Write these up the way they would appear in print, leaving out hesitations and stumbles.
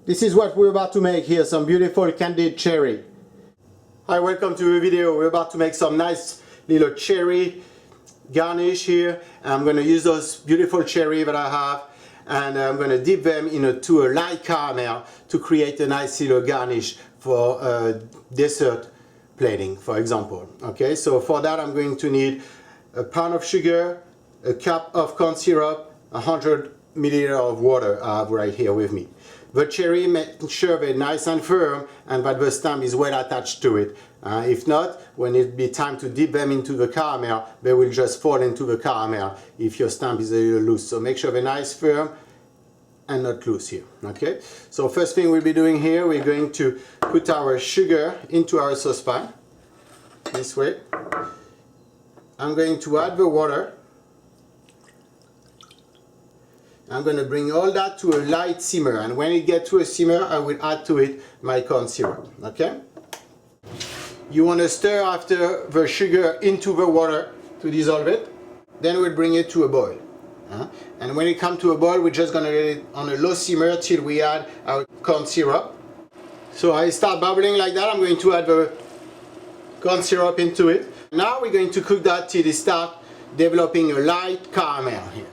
This is what we're about to make here, some beautiful candied cherry. Hi, welcome to the video. We're about to make some nice little cherry garnish here. I'm going to use those beautiful cherry that I have, and I'm going to dip them into a light caramel to create a nice little garnish for dessert plating, for example. Okay, so for that I'm going to need a pound of sugar, a cup of corn syrup, 100 milliliters of water I have right here with me. The cherry, make sure they're nice and firm and that the stem is well attached to it. If not, when it be time to dip them into the caramel, they will just fall into the caramel if your stem is a little loose. So make sure they're nice, firm, and not loose here. Okay. So first thing we'll be doing here, we're going to put our sugar into our saucepan. This way. I'm going to add the water. I'm going to bring all that to a light simmer, and when it gets to a simmer I will add to it my corn syrup. Okay? You want to stir after the sugar into the water to dissolve it. Then we'll bring it to a boil. And when it comes to a boil, we're just going to let it on a low simmer till we add our corn syrup. So I start bubbling like that. I'm going to add the corn syrup into it. Now we're going to cook that till it starts developing a light caramel here.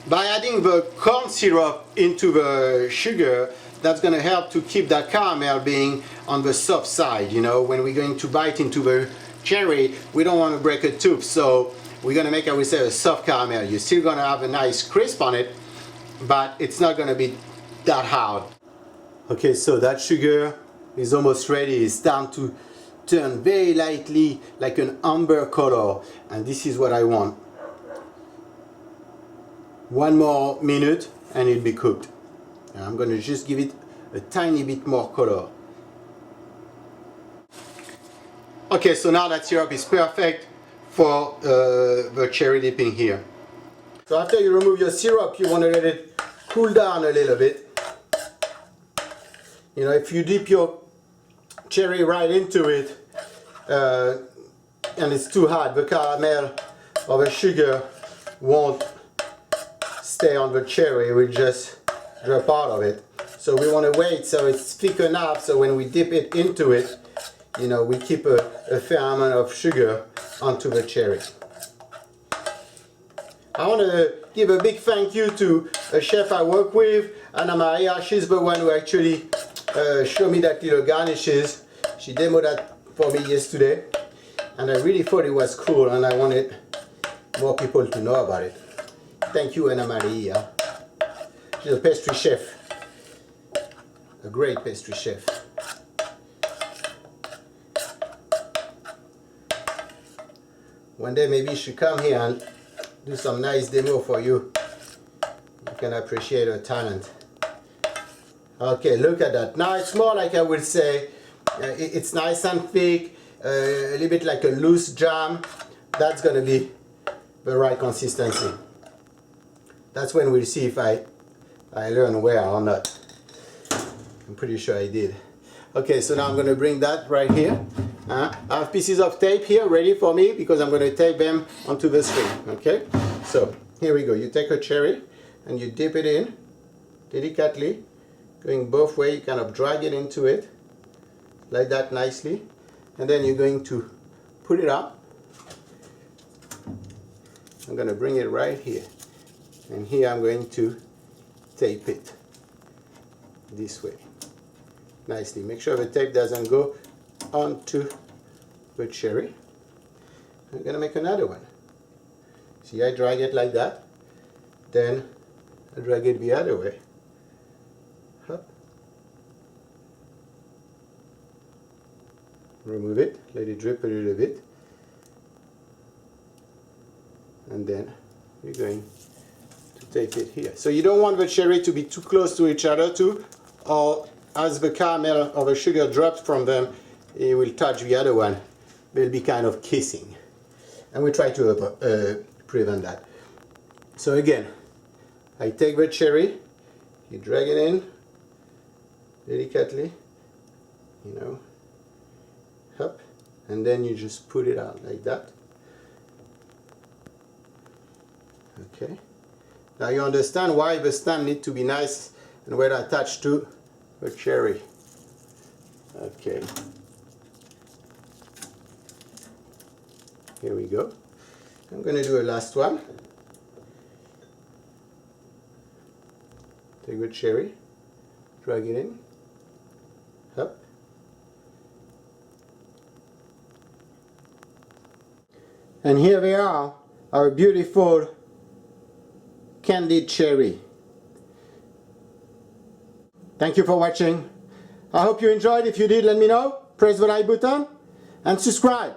By adding the corn syrup into the sugar, that's going to help to keep that caramel being on the soft side. You know, when we're going to bite into the cherry, we don't want to break a tooth, so we're going to make, I would say, a soft caramel. You're still going to have a nice crisp on it, but it's not going to be that hard. Okay, so that sugar is almost ready. It's starting to turn very lightly like an amber color, and this is what I want. One more minute and it'll be cooked. And I'm going to just give it a tiny bit more color. Okay, so now that syrup is perfect for the cherry dipping here. So after you remove your syrup, you want to let it cool down a little bit. You know, if you dip your cherry right into it and it's too hot, the caramel or the sugar won't stay on the cherry, will just drop out of it. So we want to wait so it's thick enough so when we dip it into it, you know, we keep a fair amount of sugar onto the cherry. I want to give a big thank you to a chef I work with, Anna Maria. She's the one who actually showed me that little garnishes. She demoed that for me yesterday, and I really thought it was cool and I wanted more people to know about it. Thank you, Anna Maria. She's a pastry chef, a great pastry chef. One day maybe you should come here and do some nice demo for you. You can appreciate her talent. Okay, look at that. Now it's more like, I would say, it's nice and thick, a little bit like a loose jam. That's going to be the right consistency. That's when we'll see if I learn well or not. I'm pretty sure I did. Okay, so now I'm going to bring that right here. I have pieces of tape here ready for me because I'm going to tape them onto the string. Okay, so here we go. You take a cherry and you dip it in delicately, going both ways. You kind of drag it into it like that nicely, and then you're going to put it up. I'm going to bring it right here. And here I'm going to tape it this way nicely. Make sure the tape doesn't go onto the cherry. I'm going to make another one. See, I drag it like that, then I drag it the other way. Up. Remove it, let it drip a little bit, and then we're going to tape it here. So you don't want the cherry to be too close to each other too, or as the caramel or the sugar drops from them, it will touch the other one. They'll be kind of kissing. And we try to prevent that. So again, I take the cherry, you drag it in delicately, you know, up, and then you just put it out like that. Okay. Now you understand why the stem needs to be nice and well attached to a cherry. Okay. Here we go. I'm going to do a last one. Take a cherry, drag it in, up. And here we are, our beautiful candied cherry. Thank you for watching. I hope you enjoyed. If you did, let me know. Press the like button and subscribe.